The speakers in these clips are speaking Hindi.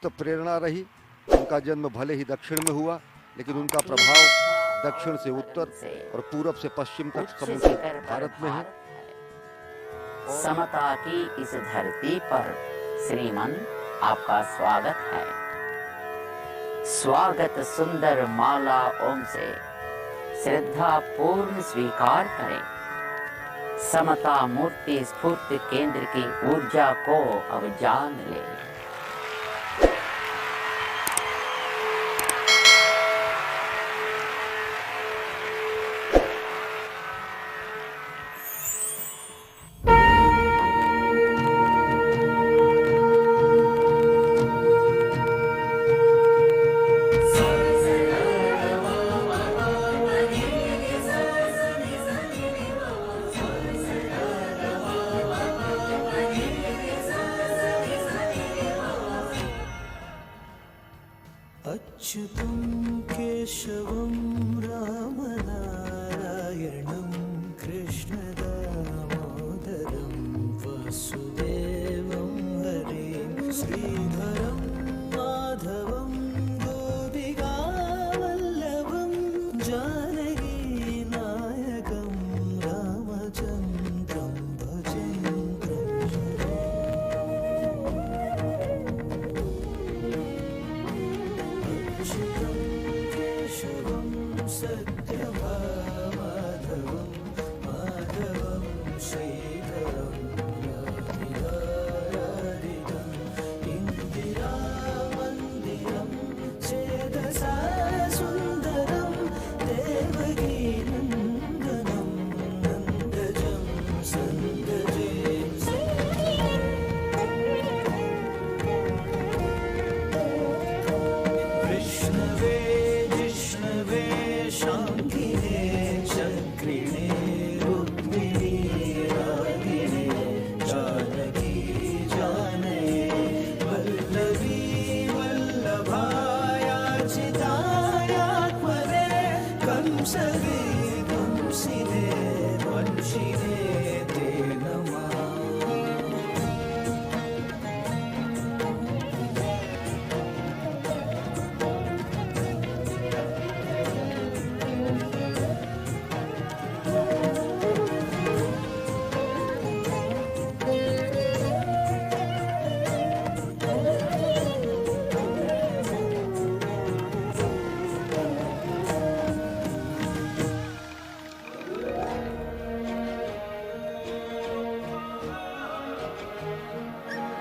तो प्रेरणा रही। उनका जन्म भले ही दक्षिण में हुआ, लेकिन उनका प्रभाव दक्षिण से उत्तर और पूरब से पश्चिम तक समूचे भारत में है। समता की इस धरती पर श्रीमन आपका स्वागत है। स्वागत सुंदर माला ओम से श्रद्धा पूर्ण स्वीकार करें। समता मूर्ति स्फूर्ति केंद्र की ऊर्जा को अब जान ले। अच्युतं केशवं रामनारायणं कृष्णदामोदरं वसुदेवं हरिं श्रीधरं माधवं गोपिकावल्लभं जानकीनायकं रामचन्द्रं भजेन्द्रं सत्यभामाधवं माधवं श्रीधरं यादिरादितं इन्दिरामन्दिरं चेतसा सुन्दरं देवकीनन्दनं नन्दजं सन्दजे विष्णवे जिष्णवे शान्तिने चक्रिणे रुक्मिणी रागिणे जानकी जानये वल्लभी वल्लभायाचितायात्मने कंसवे कंसिने वंशिने ते नमः।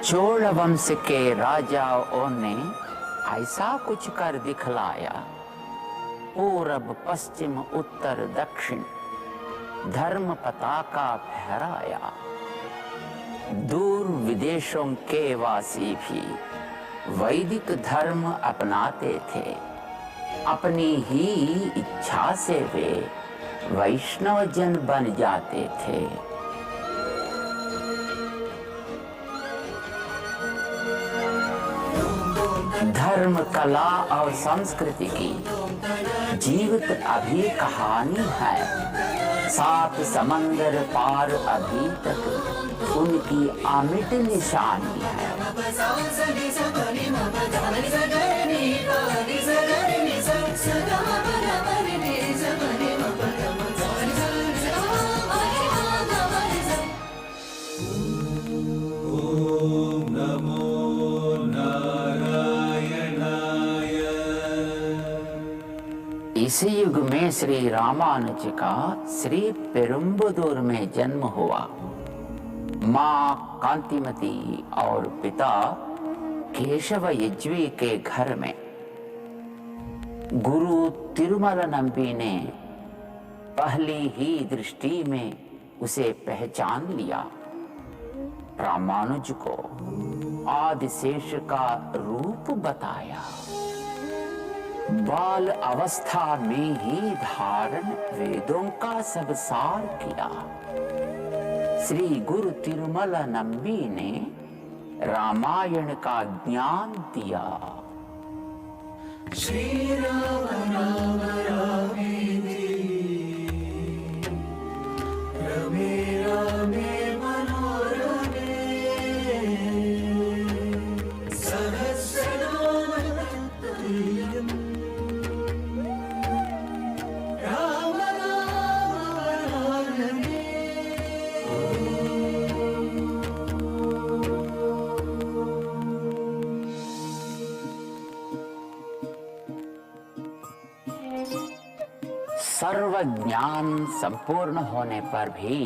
चोल वंश के राजाओं ने ऐसा कुछ कर दिखलाया। पूरब पश्चिम उत्तर दक्षिण धर्म पताका फहराया। दूर विदेशों के वासी भी वैदिक धर्म अपनाते थे। अपनी ही इच्छा से वे वैष्णव जन बन जाते थे। धर्म कला और संस्कृति की जीवित अभी कहानी है। 7 समंदर पार अभी तक उनकी अमिट निशानी है। ओम नमो इसी युग में श्री रामानुज का श्री पेरुम्बदूर में जन्म हुआ। माँ कांतिमती और पिता केशव यज्वी के घर में गुरु तिरुमल नंबी ने पहली ही दृष्टि में उसे पहचान लिया। रामानुज को आदिशेष का रूप बताया। बाल अवस्था में ही धारण वेदों का सब सार किया। श्री गुरु तिरुमल नंबी ने रामायण का ज्ञान दिया। श्री राम राम रामेति रमे रामे मनोरमे सहस्रनाम सर्व ज्ञान संपूर्ण होने पर भी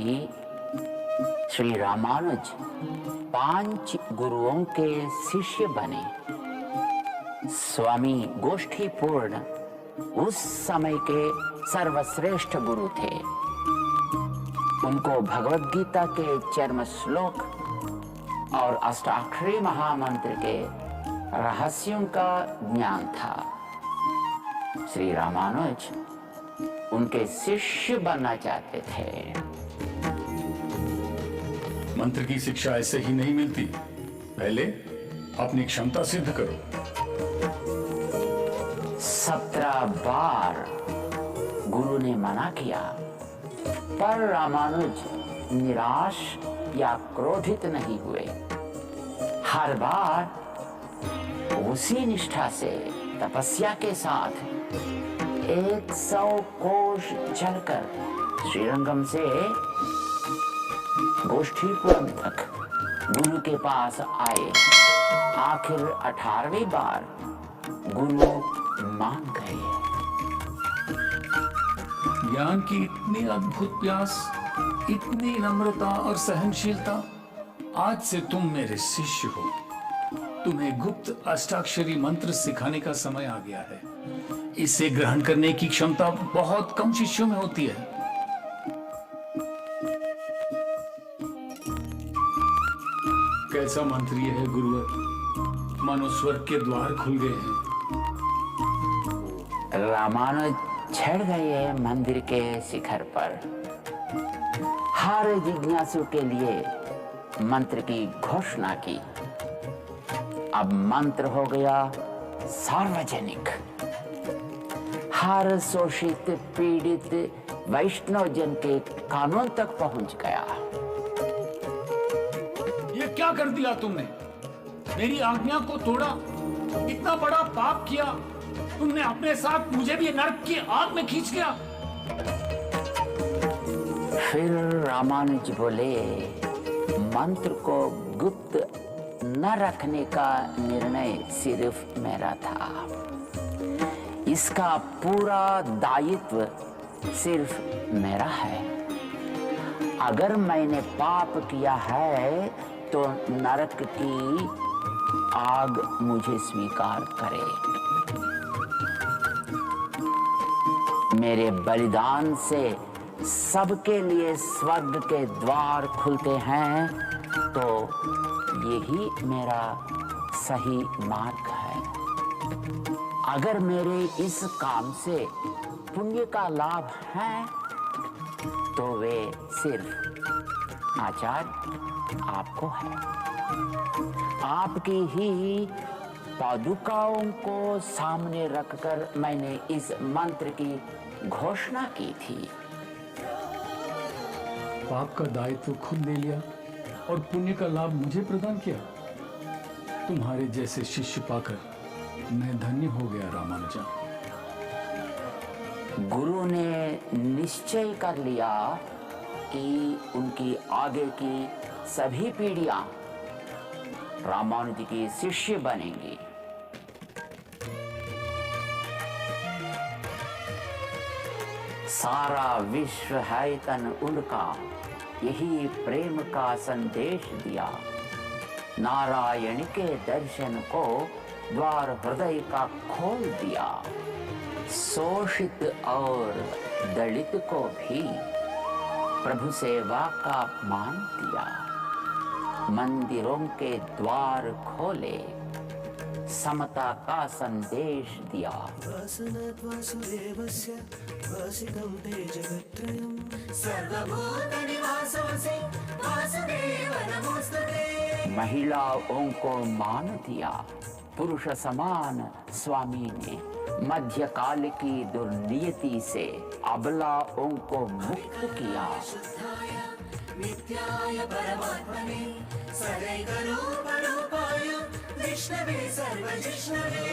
श्री रामानुज 5 गुरुओं के शिष्य बने। स्वामी गोष्ठीपूर्ण उस समय के सर्वश्रेष्ठ गुरु थे। उनको भगवद गीता के चरम श्लोक और अष्टाक्षरी महामंत्र के रहस्यों का ज्ञान था। श्री रामानुज उनके शिष्य बनना चाहते थे। मंत्र की शिक्षा ऐसे ही नहीं मिलती, पहले अपनी क्षमता सिद्ध करो। 17 बार गुरु ने मना किया, पर रामानुज निराश या क्रोधित नहीं हुए। हर बार उसी निष्ठा से, तपस्या के साथ 100 कोश चलकर श्रीरंगम से गोष्ठीपुरम तक गुरु के पास आए। आखिर 18वीं बार गुरु मान गए। ज्ञान की इतनी अद्भुत प्यास, इतनी नम्रता और सहनशीलता। आज से तुम मेरे शिष्य हो। तुम्हें गुप्त अष्टाक्षरी मंत्र सिखाने का समय आ गया है। इसे ग्रहण करने की क्षमता बहुत कम शिष्यों में होती है। कैसा मंत्र ये है गुरुवर, मानो स्वर्ग के द्वार खुल गए हैं। रामानुज चढ़ गए मंदिर के शिखर पर। हर जिज्ञासु के लिए मंत्र की घोषणा की। अब मंत्र हो गया सार्वजनिक। हर शोषित पीड़ित वैष्णव जन के कानों तक पहुंच गया। ये क्या कर दिया तुमने? मेरी आज्ञा को तोड़ा, इतना बड़ा पाप किया। तुमने अपने साथ मुझे भी नरक की आग में खींच गया। फिर रामानुज बोले, मंत्र को गुप्त न रखने का निर्णय सिर्फ मेरा था। इसका पूरा दायित्व सिर्फ मेरा है। अगर मैंने पाप किया है तो नरक की आग मुझे स्वीकार करे। मेरे बलिदान से सबके लिए स्वर्ग के द्वार खुलते हैं, तो यही मेरा सही मार्ग है। अगर मेरे इस काम से पुण्य का लाभ है, तो वे सिर्फ आचार्य आपको है। आपकी ही पादुकाओं को सामने रखकर मैंने इस मंत्र की घोषणा की थी। पाप का दायित्व खुद ले लिया और पुण्य का लाभ मुझे प्रदान किया। तुम्हारे जैसे शिष्य पाकर मैं धन्य हो गया रामानुजा। गुरु ने निश्चय कर लिया कि उनकी आगे की सभी पीढ़ियां रामानुज की शिष्य बनेंगी। सारा विश्व है तन उनका, यही प्रेम का संदेश दिया। नारायण के दर्शन को द्वार हृदय का खोल दिया। शोषित और दलित को भी प्रभु सेवा का मान दिया। मंदिरों के द्वार खोले, समता का संदेश दिया। वासनात् वासुदेवस्य वासितं ते जगत्त्रयं सर्वभूतनिवासोऽसि वासुदेव नमोस्तुते। महिलाओं को मान दिया। पुरुष समान स्वामी ने मध्यकाल की दुर्नियति से अबलाओं को मुक्त किया। नित्याय परमात्मने सदैवरूपाय विष्णवे सर्वजिष्णवे।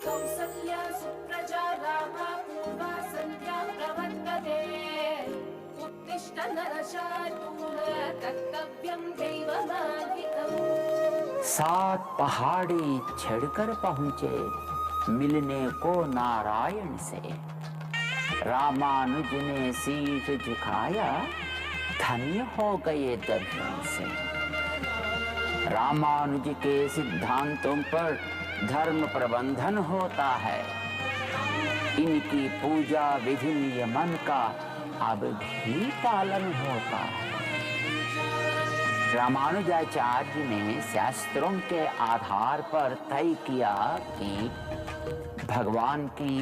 कौसल्या सुप्रजा रामा पूर्वा सन्ध्या प्रवर्तते। उत्तिष्ठ नरशार्दूल कर्तव्यं दैवमार्गिकम्। सात पहाड़ी चढ़कर पहुंचे मिलने को नारायण से। रामानुज ने शीश झुकाया, धन्य हो गए दर्शन से। रामानुज के सिद्धांतों पर धर्म प्रबंधन होता है। इनकी पूजा विधि नियमन का अब भी पालन होता है। रामानुजाचार्य ने शास्त्रों के आधार पर तय किया कि भगवान की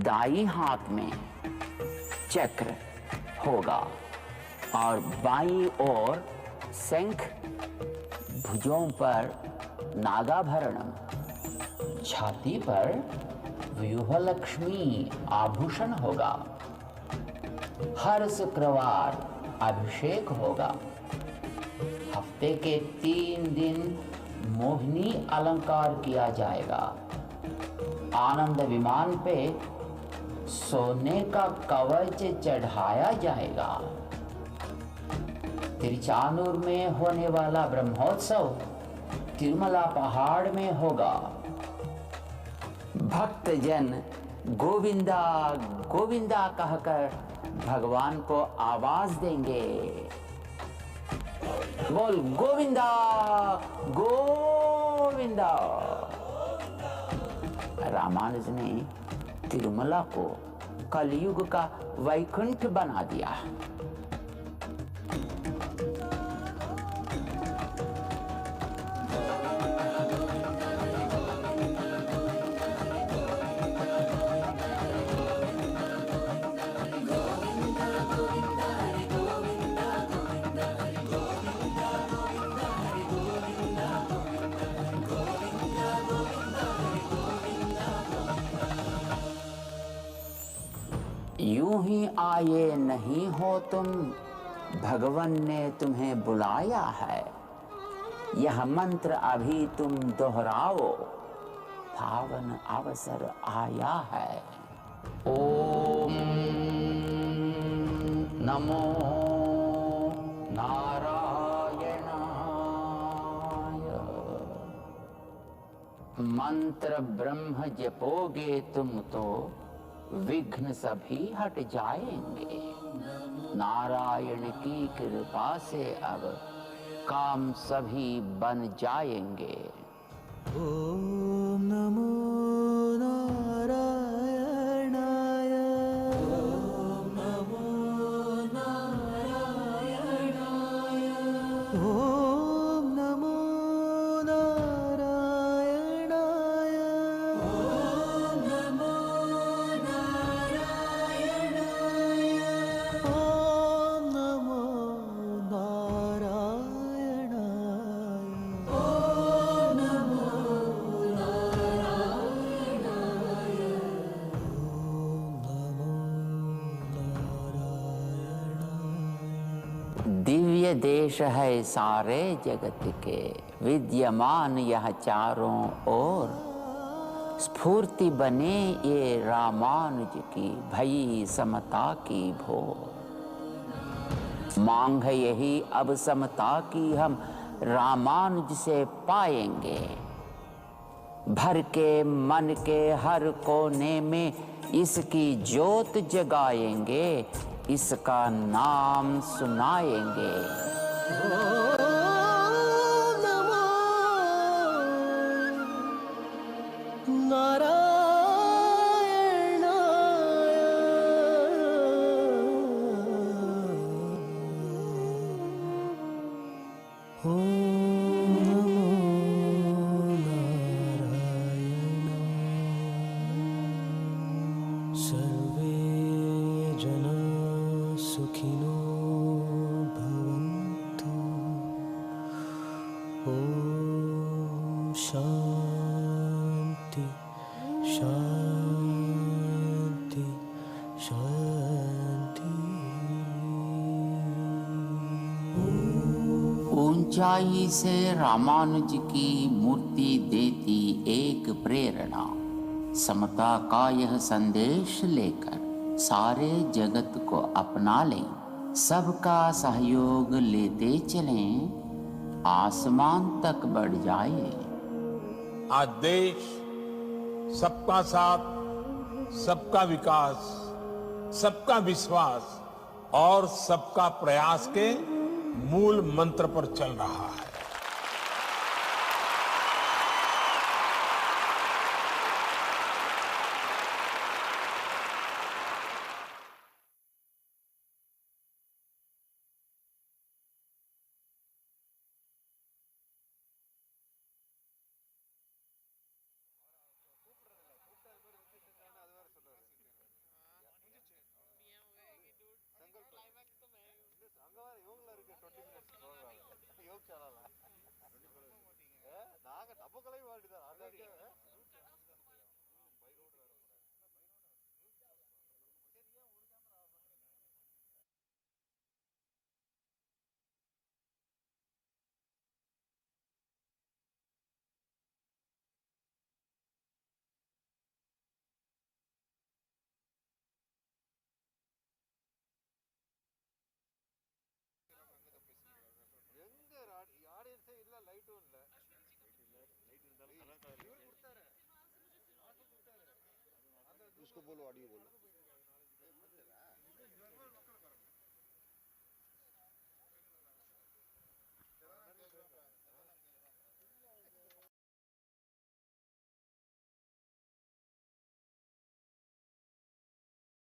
दाई हाथ में चक्र होगा और बाईं ओर शंख, भुजों पर नागाभरणम, छाती पर व्यूहलक्ष्मी आभूषण होगा। हर शुक्रवार अभिषेक होगा। हफ्ते के 3 दिन मोहिनी अलंकार किया जाएगा। आनंद विमान पे सोने का कवच चढ़ाया जाएगा। तिरुचानूर में होने वाला ब्रह्मोत्सव तिरुमला पहाड़ में होगा। भक्तजन गोविंदा गोविंदा कहकर भगवान को आवाज देंगे। बोल गोविंदा गोविंदा। रामानुज ने तिरुमला को कलयुग का वैकुंठ बना दिया। यूं ही आए नहीं हो तुम, भगवान ने तुम्हें बुलाया है। यह मंत्र अभी तुम दोहराओ, पावन अवसर आया है। ओम नमो नारायणाय। मंत्र ब्रह्म जपोगे तुम तो विघ्न सभी हट जाएंगे। नारायण की कृपा से अब काम सभी बन जाएंगे। ओम नमो नारायणाय। ओम नमो नारायणाय। ओम नमो नारायणाय। ओम नमो ओम नमो नारायणाय। ओम नमो नारायणाय। ओम नमो नारायणाय। दिव्य देश है सारे जगत के, विद्यमान यह चारों ओर। स्फूर्ति बने ये रामानुज की, भई समता की भोर। मांग है यही अब समता की, हम रामानुज से पाएंगे। भर के मन के हर कोने में इसकी ज्योत जगाएंगे, इसका नाम सुनाएंगे। ओम नमो नारायणाय। ओम नमो नारायणाय। सर्वे जना सुखिनो भवन्तु। ओम शांति शांति शांति। ऊंचाई से रामानुज की मूर्ति देती एक प्रेरणा। समता का यह संदेश लेकर सारे जगत को अपना लें, सबका सहयोग लेते चलें। आसमान तक बढ़ जाए। आज देश सबका साथ, सबका विकास, सबका विश्वास और सबका प्रयास के मूल मंत्र पर चल रहा है। उसको बोलो ऑडियो बोलो।